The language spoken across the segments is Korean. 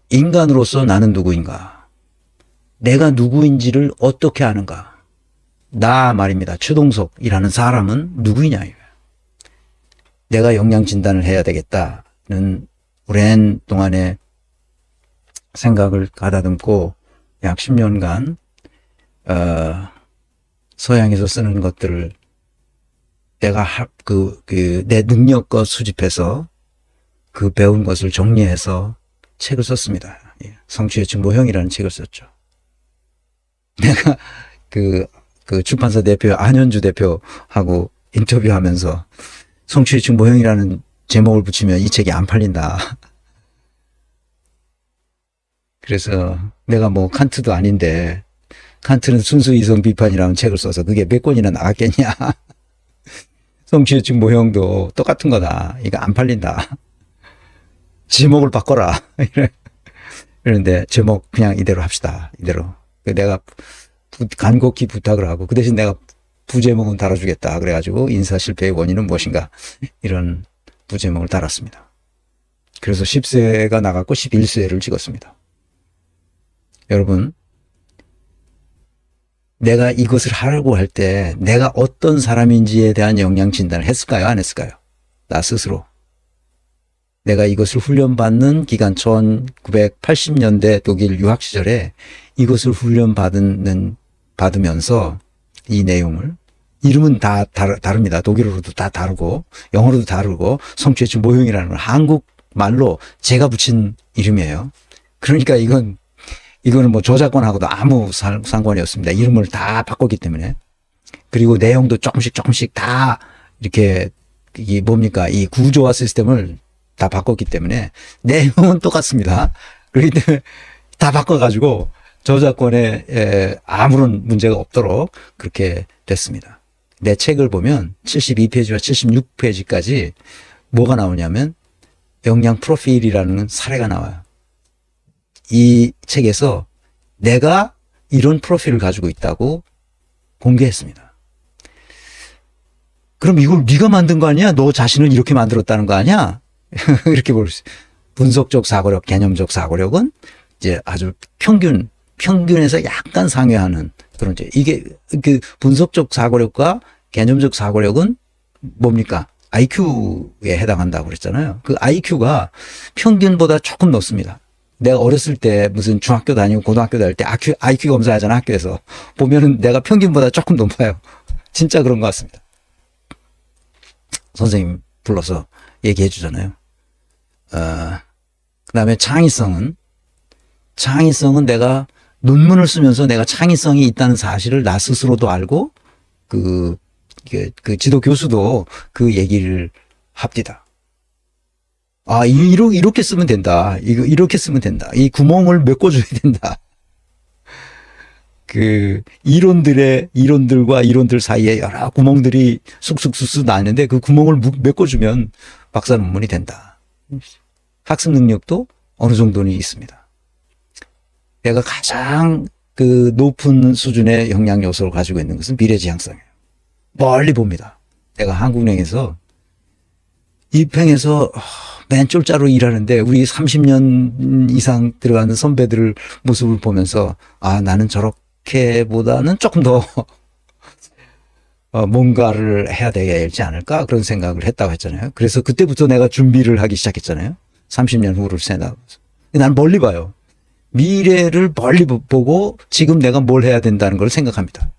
인간으로서 나는 누구인가? 내가 누구인지를 어떻게 아는가? 나 말입니다. 최동석이라는 사람은 누구이냐 이거예요. 내가 영양 진단을 해야 되겠다는 오랜 동안의 생각을 가다듬고 약 10년간 서양에서 쓰는 것들을 내가 내 능력껏 수집해서 그 배운 것을 정리해서 책을 썼습니다. 성취의 증보형이라는 책을 썼죠. 내가 그 출판사 대표 안현주 대표하고 인터뷰하면서 성취의 증보형이라는 제목을 붙이면 이 책이 안 팔린다. 그래서 내가 뭐 칸트도 아닌데 칸트는 순수 이성 비판이라는 책을 써서 그게 몇 권이나 나갔겠냐. 성취의 증보형도 똑같은 거다. 이거 안 팔린다. 제목을 바꿔라. 이러는데 제목 그냥 이대로 합시다. 이대로. 내가 간곡히 부탁을 하고 그 대신 내가 부제목은 달아주겠다. 그래가지고 인사 실패의 원인은 무엇인가. 이런 부제목을 달았습니다. 그래서 10쇄가 나갔고 11쇄를 찍었습니다. 여러분, 내가 이것을 하려고 할 때 내가 어떤 사람인지에 대한 영양 진단을 했을까요? 안 했을까요? 나 스스로. 내가 이것을 훈련받는 기간 1980년대 독일 유학 시절에 이것을 받으면서 이 내용을 이름은 다 다릅니다. 독일어로도 다 다르고 영어로도 다르고 성취의 증보형이라는 건 한국말로 제가 붙인 이름이에요. 그러니까 이거는 뭐 저작권하고도 아무 상관이 없습니다. 이름을 다 바꿨기 때문에. 그리고 내용도 조금씩 다 이렇게 이게 뭡니까? 이 구조화 시스템을 다 바꿨기 때문에 내용은 똑같습니다. 그렇기 때문에 다 바꿔가지고 저작권에 아무런 문제가 없도록 그렇게 됐습니다. 내 책을 보면 72페이지와 76페이지까지 뭐가 나오냐면 영양 프로필이라는 사례가 나와요. 이 책에서 내가 이런 프로필을 가지고 있다고 공개했습니다. 그럼 이걸 네가 만든 거 아니야? 너 자신을 이렇게 만들었다는 거 아니야? 이렇게 볼 수 있어요. 분석적 사고력, 개념적 사고력은 이제 아주 평균에서 약간 상회하는 그런 이게 그 분석적 사고력과 개념적 사고력은 뭡니까? IQ에 해당한다고 그랬잖아요. 그 IQ가 평균보다 조금 높습니다. 내가 어렸을 때 무슨 중학교 다니고 고등학교 다닐 때 IQ 검사하잖아, 학교에서. 보면은 내가 평균보다 조금 높아요. 진짜 그런 것 같습니다. 선생님 불러서 얘기해 주잖아요. 그 다음에 창의성은 내가 논문을 쓰면서 내가 창의성이 있다는 사실을 나 스스로도 알고 그 지도 교수도 그 얘기를 합디다. 아, 이렇게 쓰면 된다. 이렇게 쓰면 된다. 이 구멍을 메꿔줘야 된다. 그 이론들과 이론들 사이에 여러 구멍들이 쑥쑥 나는데 그 구멍을 메꿔주면 박사 논문이 된다. 학습 능력도 어느 정도는 있습니다. 내가 가장 그 높은 수준의 영양 요소를 가지고 있는 것은 미래지향성이에요. 멀리 봅니다. 내가 한국은행에서 입행해서 맨 쫄자로 일하는데 우리 30년 이상 들어가는 선배들 모습을 보면서 아, 나는 저렇게보다는 조금 더 뭔가를 해야 되지 않을까 그런 생각을 했다고 했잖아요. 그래서 그때부터 내가 준비를 하기 시작했잖아요. 30년 후를 생각하면서. 난 멀리 봐요. 미래를 멀리 보고 지금 내가 뭘 해야 된다는 걸 생각합니다.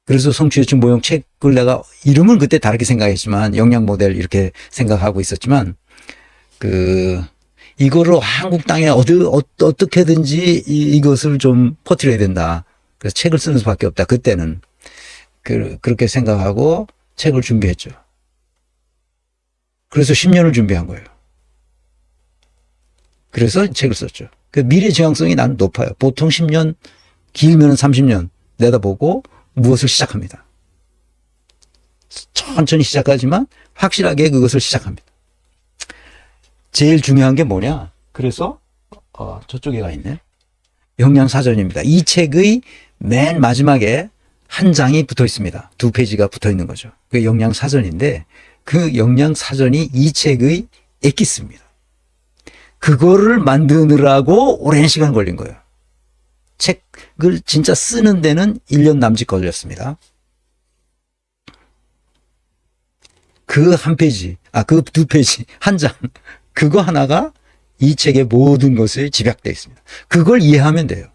그래서 성취의 증보형 책을 내가 이름은 그때 다르게 생각했지만 영양 모델 이렇게 생각하고 있었지만 이거를 한국 땅에 어떻게든지 이것을 좀 퍼뜨려야 된다. 그래서 책을 쓰는 수밖에 없다. 그때는 그렇게 생각하고 책을 준비했죠. 그래서 10년을 준비한 거예요. 그래서 책을 썼죠. 그 미래 지향성이 나는 높아요. 보통 10년, 길면 30년 내다보고 무엇을 시작합니다. 천천히 시작하지만 확실하게 그것을 시작합니다. 제일 중요한 게 뭐냐? 그래서 저쪽에 가 있네. 영양사전입니다. 이 책의 맨 마지막에 한 장이 붙어 있습니다. 2페이지가 붙어 있는 거죠. 그 영양사전인데 그 영양사전이 이 책의 엑기스입니다. 그거를 만드느라고 오랜 시간 걸린 거예요. 책을 진짜 쓰는 데는 1년 남짓 걸렸습니다. 그 한 페이지, 그 두 페이지, 한 장, 그거 하나가 이 책의 모든 것에 집약되어 있습니다. 그걸 이해하면 돼요.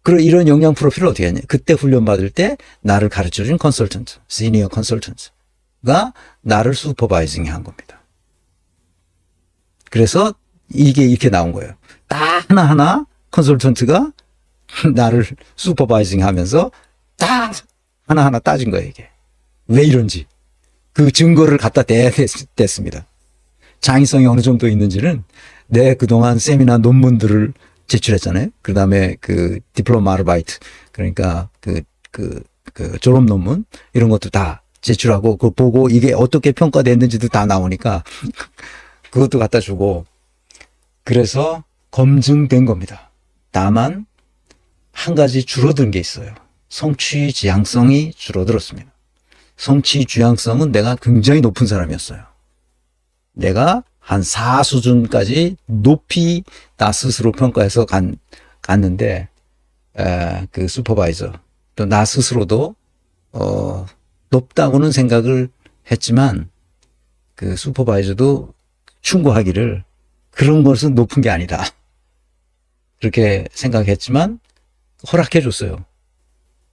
그리고 이런 역량 프로필을 어떻게 하냐. 그때 훈련받을 때 나를 가르쳐준 컨설턴트, 시니어 컨설턴트가 나를 슈퍼바이징 한 겁니다. 그래서 이게 이렇게 나온 거예요. 딱 하나하나 컨설턴트가 나를 슈퍼바이징 하면서 딱 하나하나 따진 거예요, 이게. 왜 이런지. 그 증거를 갖다 대야 됐습니다. 창의성이 어느 정도 있는지는 내 그동안 세미나 논문들을 제출했잖아요. 그 다음에 그 디플로마 아르바이트, 그러니까 그 졸업 논문, 이런 것도 다 제출하고, 그거 보고 이게 어떻게 평가됐는지도 다 나오니까 그것도 갖다 주고, 그래서 검증된 겁니다. 다만, 한 가지 줄어든 게 있어요. 성취 지향성이 줄어들었습니다. 성취 지향성은 내가 굉장히 높은 사람이었어요. 내가 한 4 수준까지 높이 나 스스로 평가해서 갔는데, 그 슈퍼바이저, 또 나 스스로도, 높다고는 생각을 했지만, 그 슈퍼바이저도 충고하기를 그런 것은 높은 게 아니다. 그렇게 생각했지만, 허락해 줬어요.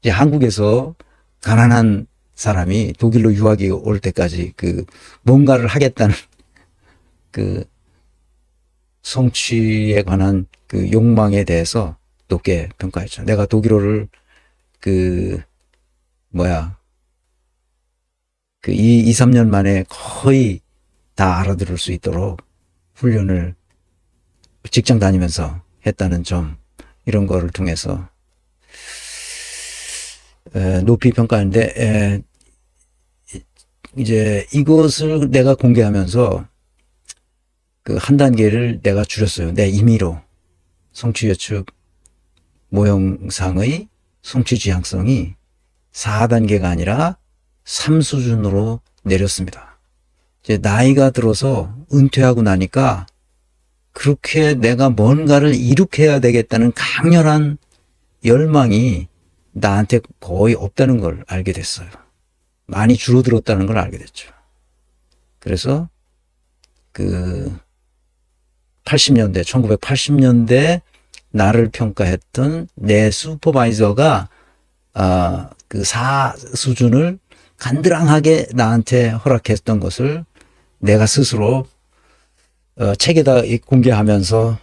이제 한국에서 가난한 사람이 독일로 유학이 올 때까지 뭔가를 하겠다는 성취에 관한 욕망에 대해서 높게 평가했죠. 내가 독일어를 2, 3년 만에 거의 다 알아들을 수 있도록 훈련을 직장 다니면서 했다는 점, 이런 거를 통해서 높이 평가하는데, 이제 이것을 내가 공개하면서 한 단계를 내가 줄였어요. 내 임의로. 성취 예측 모형상의 성취 지향성이 4단계가 아니라 3수준으로 내렸습니다. 이제 나이가 들어서 은퇴하고 나니까 그렇게 내가 뭔가를 이룩해야 되겠다는 강렬한 열망이 나한테 거의 없다는 걸 알게 됐어요. 많이 줄어들었다는 걸 알게 됐죠. 그래서 1980년대 나를 평가했던 내 슈퍼바이저가 4 수준을 간드랑하게 나한테 허락했던 것을 내가 스스로 책에다 공개하면서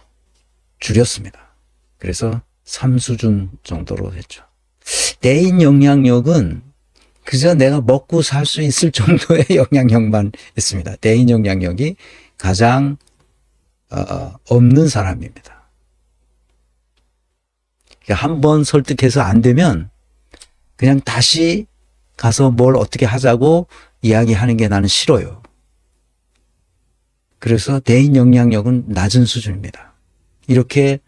줄였습니다. 그래서 3수준 정도로 했죠. 대인 영향력은 그저 내가 먹고 살 수 있을 정도의 영향력만 있습니다. 대인 영향력이 가장 없는 사람입니다. 한번 설득해서 안 되면 그냥 다시 가서 뭘 어떻게 하자고 이야기하는 게 나는 싫어요. 그래서 대인 영향력은 낮은 수준입니다. 이렇게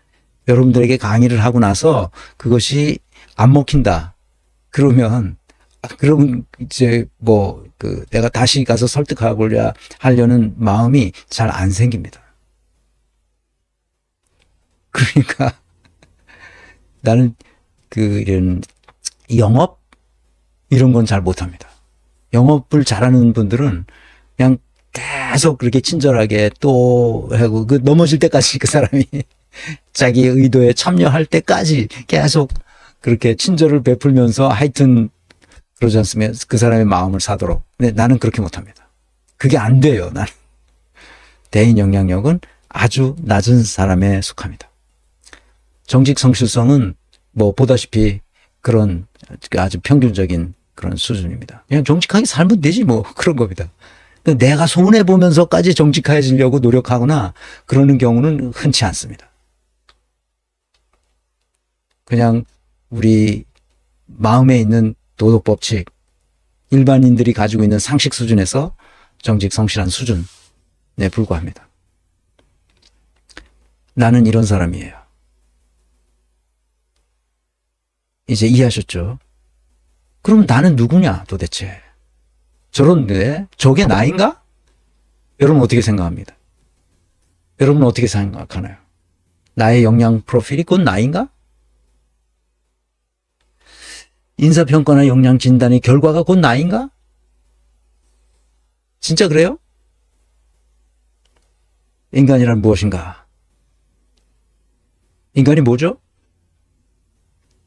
여러분들에게 강의를 하고 나서 그것이 안 먹힌다. 그러면 이제 내가 다시 가서 설득하고자 하려는 마음이 잘 안 생깁니다. 그러니까 나는 이런 영업 이런 건 잘 못합니다. 영업을 잘하는 분들은 그냥 계속 그렇게 친절하게 또 하고 넘어질 때까지 그 사람이 자기 의도에 참여할 때까지 계속 그렇게 친절을 베풀면서 하여튼 그러지 않으면 그 사람의 마음을 사도록. 근데 나는 그렇게 못합니다. 그게 안 돼요. 나는. 대인 영향력은 아주 낮은 사람에 속합니다. 정직 성실성은 보다시피 그런 아주 평균적인 그런 수준입니다. 그냥 정직하게 살면 되지 그런 겁니다. 내가 손해보면서까지 정직해지려고 노력하거나 그러는 경우는 흔치 않습니다. 그냥 우리 마음에 있는 도덕 법칙, 일반인들이 가지고 있는 상식 수준에서 정직 성실한 수준에 불과합니다. 나는 이런 사람이에요. 이제 이해하셨죠? 그럼 나는 누구냐 도대체? 저게 나인가? 여러분 어떻게 생각합니다? 여러분은 어떻게 생각하나요? 나의 역량 프로필이 곧 나인가? 인사평가나 역량 진단의 결과가 곧 나인가? 진짜 그래요? 인간이란 무엇인가? 인간이 뭐죠?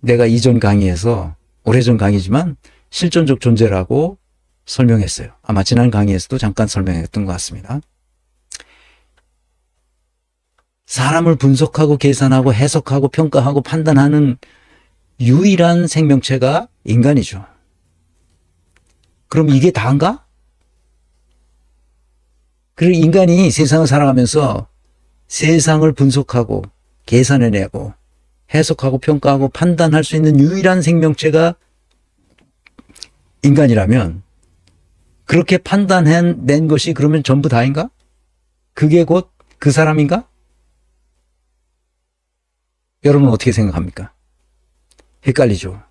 내가 이전 강의에서, 오래전 강의지만 실존적 존재라고 설명했어요. 아마 지난 강의에서도 잠깐 설명했던 것 같습니다. 사람을 분석하고 계산하고 해석하고 평가하고 판단하는 유일한 생명체가 인간이죠. 그럼 이게 다인가? 그리고 인간이 세상을 살아가면서 세상을 분석하고 계산해내고 해석하고 평가하고 판단할 수 있는 유일한 생명체가 인간이라면 그렇게 판단해낸 것이 그러면 전부 다인가? 그게 곧 그 사람인가? 여러분은 어떻게 생각합니까? 헷갈리죠?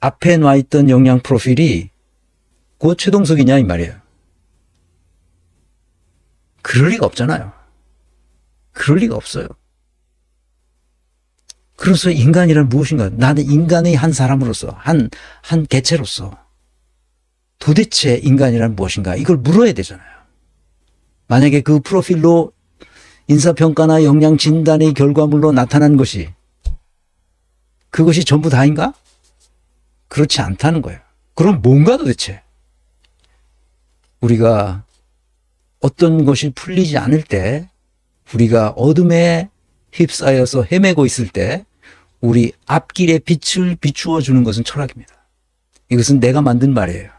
앞에 놔 있던 역량 프로필이 곧 최동석이냐 이 말이에요. 그럴 리가 없잖아요. 그럴 리가 없어요. 그래서 인간이란 무엇인가? 나는 인간의 한 사람으로서, 한 개체로서 도대체 인간이란 무엇인가? 이걸 물어야 되잖아요. 만약에 그 프로필로 인사평가나 역량 진단의 결과물로 나타난 것이 그것이 전부 다인가? 그렇지 않다는 거예요. 그럼 뭔가 도대체? 우리가 어떤 것이 풀리지 않을 때, 우리가 어둠에 휩싸여서 헤매고 있을 때 우리 앞길에 빛을 비추어 주는 것은 철학입니다. 이것은 내가 만든 말이에요.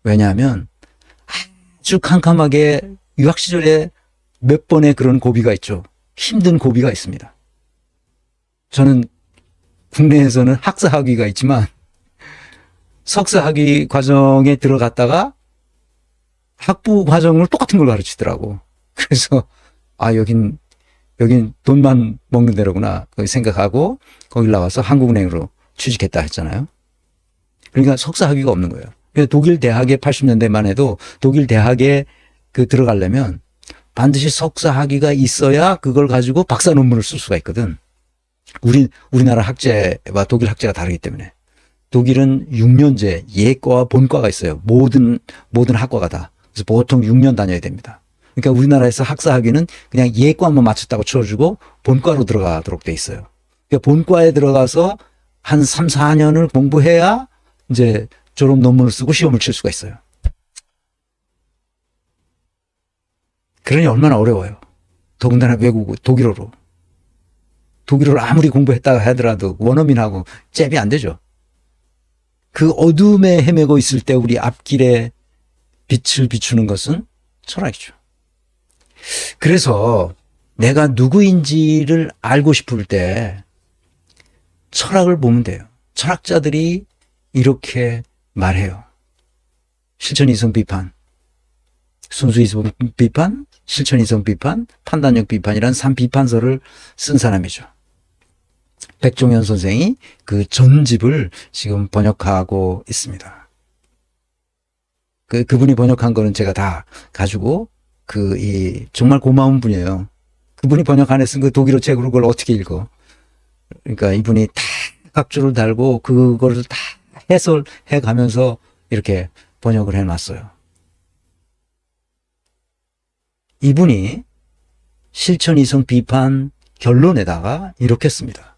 왜냐하면 아주 캄캄하게 유학 시절에 몇 번의 그런 고비가 있죠. 힘든 고비가 있습니다. 저는 국내에서는 학사학위가 있지만 석사학위 과정에 들어갔다가 학부 과정을 똑같은 걸 가르치더라고. 그래서 여긴 돈만 먹는 데로구나 생각하고 거기 나와서 한국은행으로 취직했다 했잖아요. 그러니까 석사학위가 없는 거예요. 독일 대학에 80년대만 해도 독일 대학에 들어가려면 반드시 석사학위가 있어야 그걸 가지고 박사 논문을 쓸 수가 있거든. 우리나라 학제와 독일 학제가 다르기 때문에. 독일은 6년제 예과와 본과가 있어요. 모든 학과가 다. 그래서 보통 6년 다녀야 됩니다. 그러니까 우리나라에서 학사학위는 그냥 예과만 맞췄다고 쳐주고 본과로 들어가도록 돼 있어요. 그러니까 본과에 들어가서 한 3, 4년을 공부해야 이제 졸업 논문을 쓰고 시험을 칠 수가 있어요. 그러니 얼마나 어려워요. 더군다나 외국 독일어로. 독일어를 아무리 공부했다가 하더라도 원어민하고 잽이 안 되죠. 그 어둠에 헤매고 있을 때 우리 앞길에 빛을 비추는 것은 철학이죠. 그래서 내가 누구인지를 알고 싶을 때 철학을 보면 돼요. 철학자들이 이렇게 말해요. 실천이성 비판, 순수이성 비판, 실천이성 비판, 판단력 비판이란 3비판서를 쓴 사람이죠. 백종현 선생이 그 전집을 지금 번역하고 있습니다. 그분이 번역한 거는 제가 다 가지고 정말 고마운 분이에요. 그분이 번역 안에 쓴 그 독일어 책으로 그걸 어떻게 읽어. 그러니까 이분이 다 각주를 달고 그거를 다 해설해 가면서 이렇게 번역을 해 놨어요. 이분이 실천이성 비판 결론에다가 이렇게 씁니다.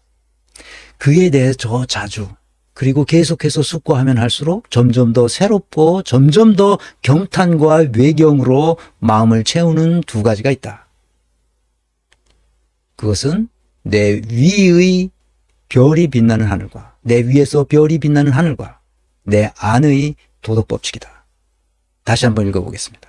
그에 대해 저 자주 그리고 계속해서 숙고하면 할수록 점점 더 새롭고 점점 더 경탄과 외경으로 마음을 채우는 두 가지가 있다. 그것은 내 위의 별이 빛나는 하늘과 내 위에서 별이 빛나는 하늘과 내 안의 도덕법칙이다. 다시 한번 읽어보겠습니다.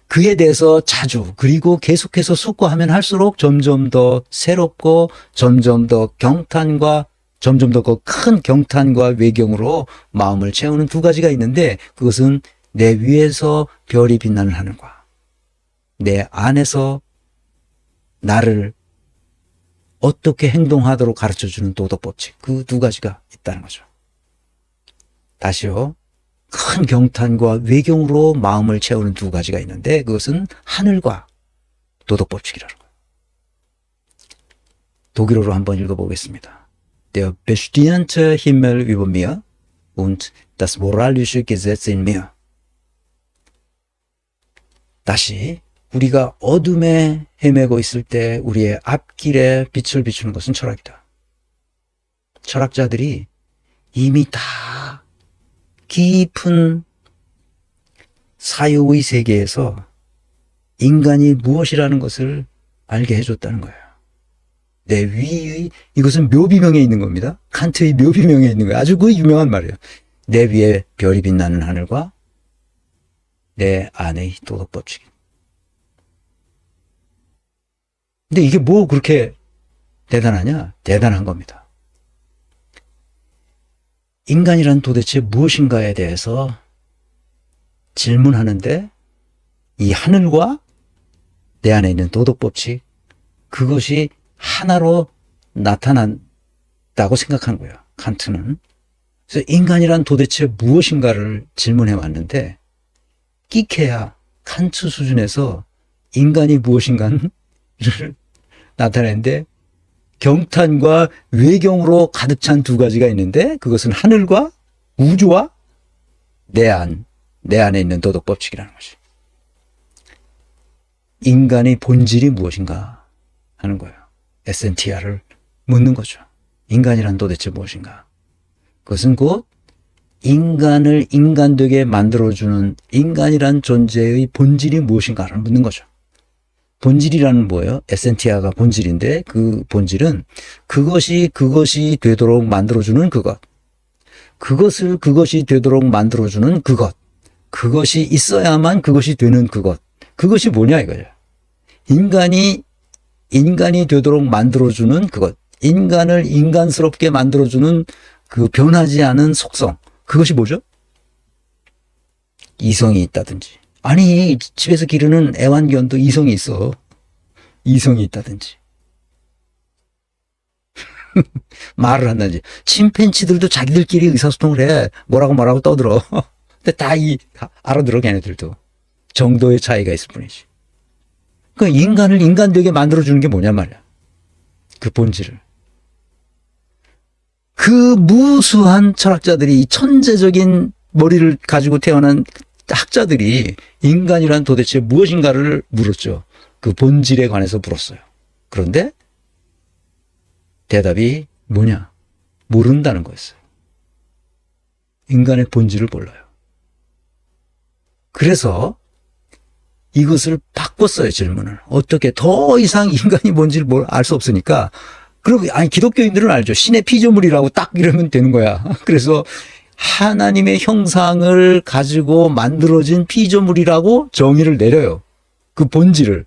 그에 대해서 자주 그리고 계속해서 숙고하면 할수록 점점 더 새롭고 점점 더 경탄과 점점 더 큰 경탄과 외경으로 마음을 채우는 두 가지가 있는데 그것은 내 위에서 별이 빛나는 하늘과 내 안에서 나를 어떻게 행동하도록 가르쳐주는 도덕법칙 그 두 가지가 있다는 거죠. 다시요. 큰 경탄과 외경으로 마음을 채우는 두 가지가 있는데 그것은 하늘과 도덕법칙이라는 거예요. 독일어로 한번 읽어보겠습니다. Der bestehende Himmel über mir und das moralische Gesetz in mir. 다시 우리가 어둠에 헤매고 있을 때 우리의 앞길에 빛을 비추는 것은 철학이다. 철학자들이 이미 다 깊은 사유의 세계에서 인간이 무엇이라는 것을 알게 해줬다는 거예요. 내 위의, 이것은 묘비명에 있는 겁니다. 칸트의 묘비명에 있는 거예요. 아주 그 유명한 말이에요. 내 위에 별이 빛나는 하늘과 내 안의 도덕법칙. 근데 이게 뭐 그렇게 대단하냐? 대단한 겁니다. 인간이란 도대체 무엇인가에 대해서 질문하는데 이 하늘과 내 안에 있는 도덕법칙, 그것이 하나로 나타난다고 생각하는 거예요. 칸트는. 그래서 인간이란 도대체 무엇인가를 질문해 왔는데 끼케야 칸트 수준에서 인간이 무엇인가를 나타내는데 경탄과 외경으로 가득 찬 두 가지가 있는데 그것은 하늘과 우주와 내 안에 있는 도덕법칙이라는 것이. 인간의 본질이 무엇인가 하는 거예요. 에센티아를 묻는 거죠. 인간이란 도대체 무엇인가? 그것은 곧 인간을 인간되게 만들어주는 인간이란 존재의 본질이 무엇인가를 묻는 거죠. 본질이라는 뭐예요? 에센티아가 본질인데 그 본질은 그것이 되도록 만들어주는 그것. 그것이 되도록 만들어주는 그것. 그것이 있어야만 그것이 되는 그것. 그것이 뭐냐 이거죠. 인간이 되도록 만들어주는 그것. 인간을 인간스럽게 만들어주는 그 변하지 않은 속성. 그것이 뭐죠? 이성이 있다든지. 아니, 집에서 기르는 애완견도 이성이 있어. 이성이 있다든지. 말을 한다든지. 침팬치들도 자기들끼리 의사소통을 해. 뭐라고 떠들어. 근데 다 알아들어, 걔네들도. 정도의 차이가 있을 뿐이지. 그 인간을 인간되게 만들어주는 게 뭐냐 말이야. 그 본질을. 그 무수한 철학자들이, 이 천재적인 머리를 가지고 태어난 학자들이 인간이란 도대체 무엇인가를 물었죠. 그 본질에 관해서 물었어요. 그런데 대답이 뭐냐? 모른다는 거였어요. 인간의 본질을 몰라요. 그래서 이것을 바꿨어요, 질문을. 어떻게 더 이상 인간이 뭔지를 알 수 없으니까. 그럼 기독교인들은 알죠. 신의 피조물이라고 딱 이러면 되는 거야. 그래서 하나님의 형상을 가지고 만들어진 피조물이라고 정의를 내려요. 그 본질을.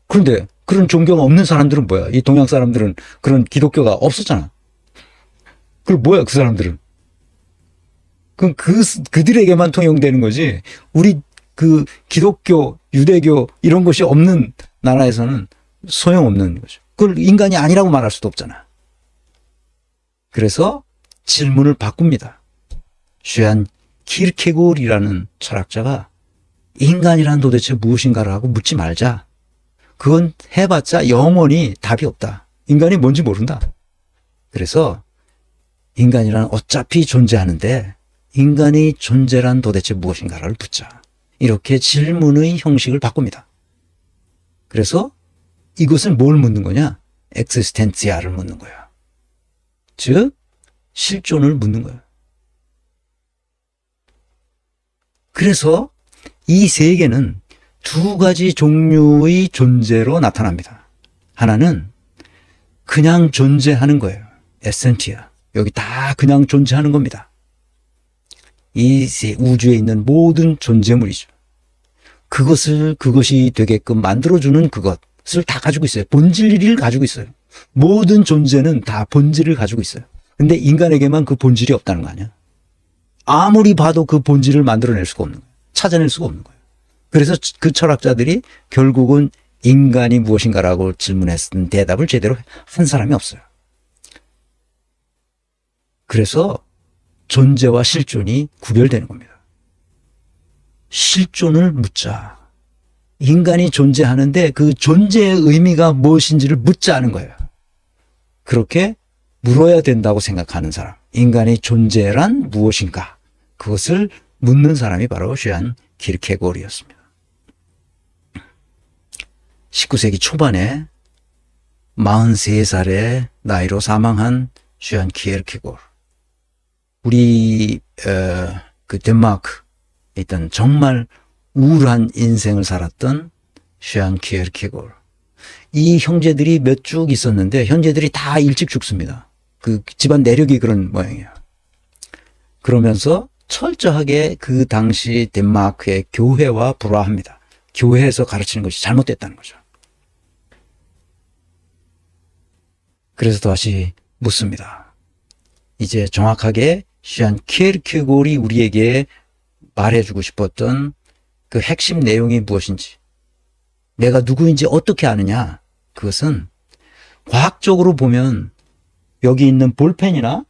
그런데 그런 종교가 없는 사람들은 뭐야? 이 동양 사람들은 그런 기독교가 없었잖아. 그럼 뭐야, 그 사람들은? 그럼 그들에게만 통용되는 거지. 우리 그 기독교, 유대교 이런 것이 없는 나라에서는 소용없는 거죠. 그걸 인간이 아니라고 말할 수도 없잖아. 그래서 질문을 바꿉니다. 슈안 키르케고르라는 철학자가 인간이란 도대체 무엇인가를 하고 묻지 말자. 그건 해봤자 영원히 답이 없다. 인간이 뭔지 모른다. 그래서 인간이란 어차피 존재하는데 인간의 존재란 도대체 무엇인가를 묻자. 이렇게 질문의 형식을 바꿉니다. 그래서 이것은 뭘 묻는 거냐? 엑시스텐티아를 묻는 거야. 즉 실존을 묻는 거야. 그래서 이 세계는 두 가지 종류의 존재로 나타납니다. 하나는 그냥 존재하는 거예요. 에센티아. 여기 다 그냥 존재하는 겁니다. 이 우주에 있는 모든 존재물이죠. 그것이 되게끔 만들어주는 그것을 다 가지고 있어요. 본질을 가지고 있어요. 모든 존재는 다 본질을 가지고 있어요. 근데 인간에게만 그 본질이 없다는 거 아니야? 아무리 봐도 그 본질을 만들어낼 수가 없는 거예요. 찾아낼 수가 없는 거예요. 그래서 그 철학자들이 결국은 인간이 무엇인가라고 질문했은 대답을 제대로 한 사람이 없어요. 그래서 존재와 실존이 구별되는 겁니다. 실존을 묻자. 인간이 존재하는데 그 존재의 의미가 무엇인지를 묻자는 거예요. 그렇게 물어야 된다고 생각하는 사람. 인간의 존재란 무엇인가? 그것을 묻는 사람이 바로 슈안 키르케고르였습니다. 19세기 초반에 43살의 나이로 사망한 슈안 키르케고르. 우리 그 덴마크에 있던 정말 우울한 인생을 살았던 슈안 키르케고르. 이 형제들이 몇 쭉 있었는데 형제들이 다 일찍 죽습니다. 그 집안 내력이 그런 모양이에요. 그러면서 철저하게 그 당시 덴마크의 교회와 불화합니다. 교회에서 가르치는 것이 잘못됐다는 거죠. 그래서 다시 묻습니다. 이제 정확하게 슈안 키르케고르이 우리에게 말해주고 싶었던 그 핵심 내용이 무엇인지, 내가 누구인지 어떻게 아느냐, 그것은 과학적으로 보면 여기 있는 볼펜이나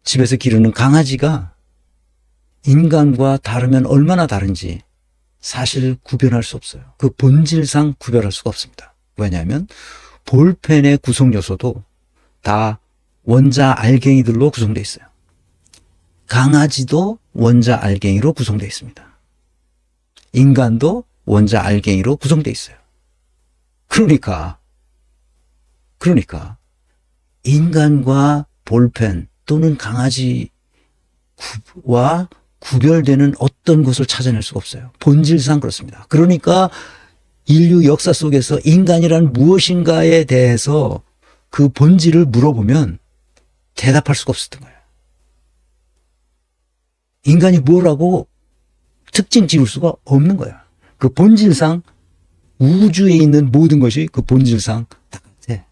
집에서 기르는 강아지가 인간과 다르면 얼마나 다른지 사실 구별할 수 없어요. 그 본질상 구별할 수가 없습니다. 왜냐하면 볼펜의 구성 요소도 다 원자 알갱이들로 구성되어 있어요. 강아지도 원자 알갱이로 구성되어 있습니다. 인간도 원자 알갱이로 구성되어 있어요. 그러니까 인간과 볼펜 또는 강아지와 구별되는 어떤 것을 찾아낼 수가 없어요. 본질상 그렇습니다. 그러니까 인류 역사 속에서 인간이란 무엇인가에 대해서 그 본질을 물어보면 대답할 수가 없었던 거예요. 인간이 뭐라고 특징 지을 수가 없는 거예요. 그 본질상 우주에 있는 모든 것이 그 본질상 똑같아.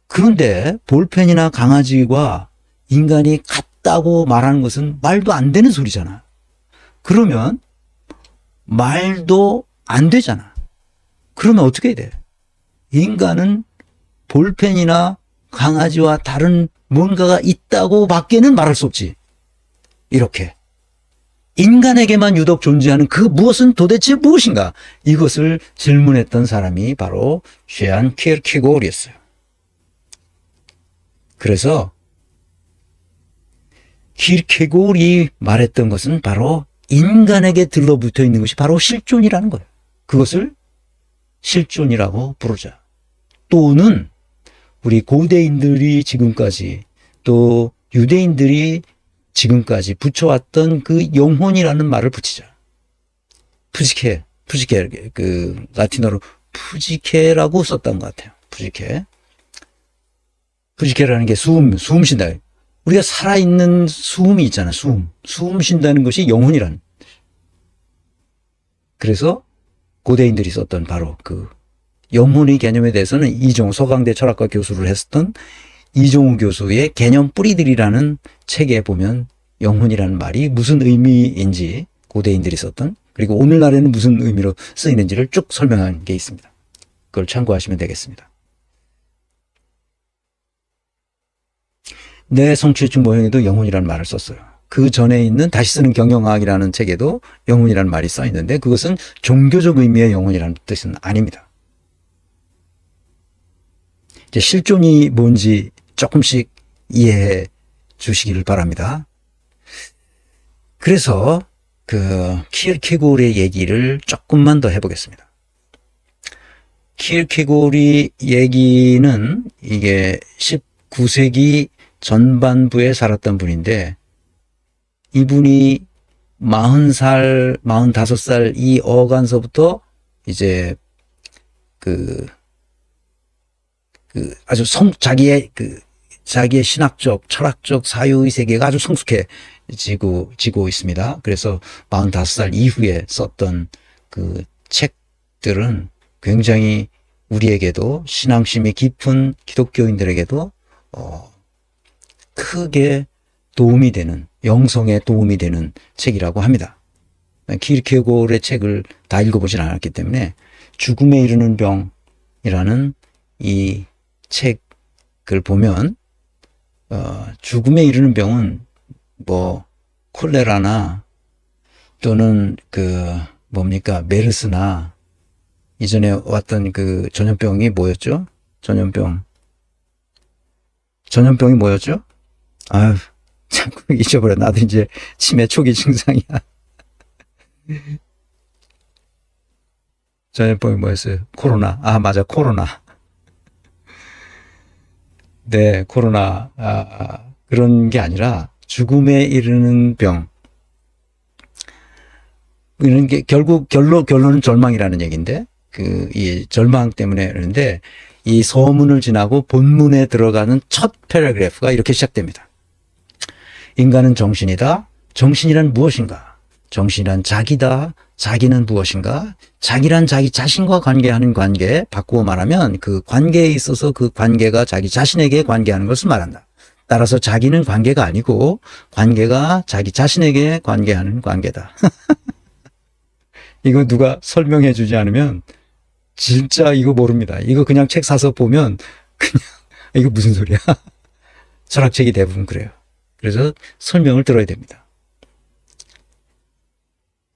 그런데 볼펜이나 강아지와 인간이 같다고 말하는 것은 말도 안 되는 소리잖아. 그러면 말도 안 되잖아. 그러면 어떻게 해야 돼? 인간은 볼펜이나 강아지와 다른 뭔가가 있다고 밖에는 말할 수 없지. 이렇게 인간에게만 유독 존재하는 그 무엇은 도대체 무엇인가? 이것을 질문했던 사람이 바로 슈안 키르케고르였어요. 그래서 키르케고르이 말했던 것은 바로 인간에게 들러붙어 있는 것이 바로 실존이라는 거예요. 그것을 실존이라고 부르자. 또는 우리 고대인들이 지금까지 또 유대인들이 지금까지 붙여왔던 그 영혼이라는 말을 붙이자. 푸지케, 그 라틴어로 푸지케라고 썼던 것 같아요. 푸지케라는 게 숨 쉰다. 우리가 살아있는 숨이 있잖아. 숨 쉰다는 것이 영혼이라는. 그래서 고대인들이 썼던 바로 그 영혼의 개념에 대해서는 이종우 서강대 철학과 교수를 했었던 이종우 교수의 개념 뿌리들이라는 책에 보면 영혼이라는 말이 무슨 의미인지 고대인들이 썼던, 그리고 오늘날에는 무슨 의미로 쓰이는지를 쭉 설명한 게 있습니다. 그걸 참고하시면 되겠습니다. 내 성취유축 모형에도 영혼이라는 말을 썼어요. 그 전에 있는 다시 쓰는 경영학이라는 책에도 영혼이라는 말이 써 있는데 그것은 종교적 의미의 영혼이라는 뜻은 아닙니다. 이제 실존이 뭔지 조금씩 이해해 주시기를 바랍니다. 그래서 그 키르케고르의 얘기를 조금만 더 해보겠습니다. 키르케고르의 얘기는 이게 19세기 전반부에 살았던 분인데, 이분이 40살, 45살 이 어간서부터 이제 아주 자기의 신학적, 철학적 사유의 세계가 아주 성숙해지고 있습니다. 그래서 45살 이후에 썼던 그 책들은 굉장히 우리에게도 신앙심이 깊은 기독교인들에게도 크게 도움이 되는, 영성에 도움이 되는 책이라고 합니다. 키르케고르의 책을 다 읽어보진 않았기 때문에 죽음에 이르는 병이라는 이 책을 보면 죽음에 이르는 병은 뭐 콜레라나 또는 뭡니까 메르스나 이전에 왔던 그 전염병이 뭐였죠? 전염병이 뭐였죠? 아유, 자꾸 잊어버려. 나도 이제 치매 초기 증상이야. 전염병이 뭐였어요? 코로나. 아, 맞아. 코로나. 네, 코로나. 그런 게 아니라 죽음에 이르는 병. 이런 게 결국 결론은 절망이라는 얘기인데, 이 절망 때문에 그러는데, 이 서문을 지나고 본문에 들어가는 첫 패러그래프가 이렇게 시작됩니다. 인간은 정신이다. 정신이란 무엇인가? 정신이란 자기다. 자기는 무엇인가? 자기란 자기 자신과 관계하는 관계, 바꾸어 말하면 그 관계에 있어서 그 관계가 자기 자신에게 관계하는 것을 말한다. 따라서 자기는 관계가 아니고 관계가 자기 자신에게 관계하는 관계다. 이거 누가 설명해 주지 않으면 진짜 이거 모릅니다. 이거 그냥 책 사서 보면 그냥 이거 무슨 소리야? 철학책이 대부분 그래요. 그래서 설명을 들어야 됩니다.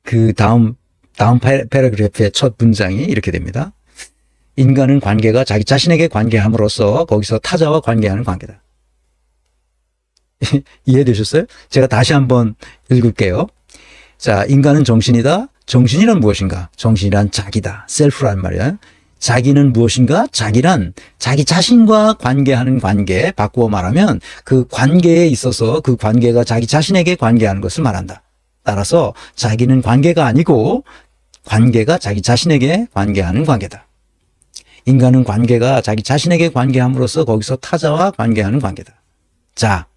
그 다음 패러그래프의 첫 문장이 이렇게 됩니다. 인간은 관계가 자기 자신에게 관계함으로써 거기서 타자와 관계하는 관계다. 이해되셨어요? 제가 다시 한번 읽을게요. 자, 인간은 정신이다. 정신이란 무엇인가? 정신이란 자기다. 셀프란 말이야. 자기는 무엇인가? 자기란 자기 자신과 관계하는 관계, 바꾸어 말하면 그 관계에 있어서 그 관계가 자기 자신에게 관계하는 것을 말한다. 따라서 자기는 관계가 아니고 관계가 자기 자신에게 관계하는 관계다. 인간은 관계가 자기 자신에게 관계함으로써 거기서 타자와 관계하는 관계다. 자,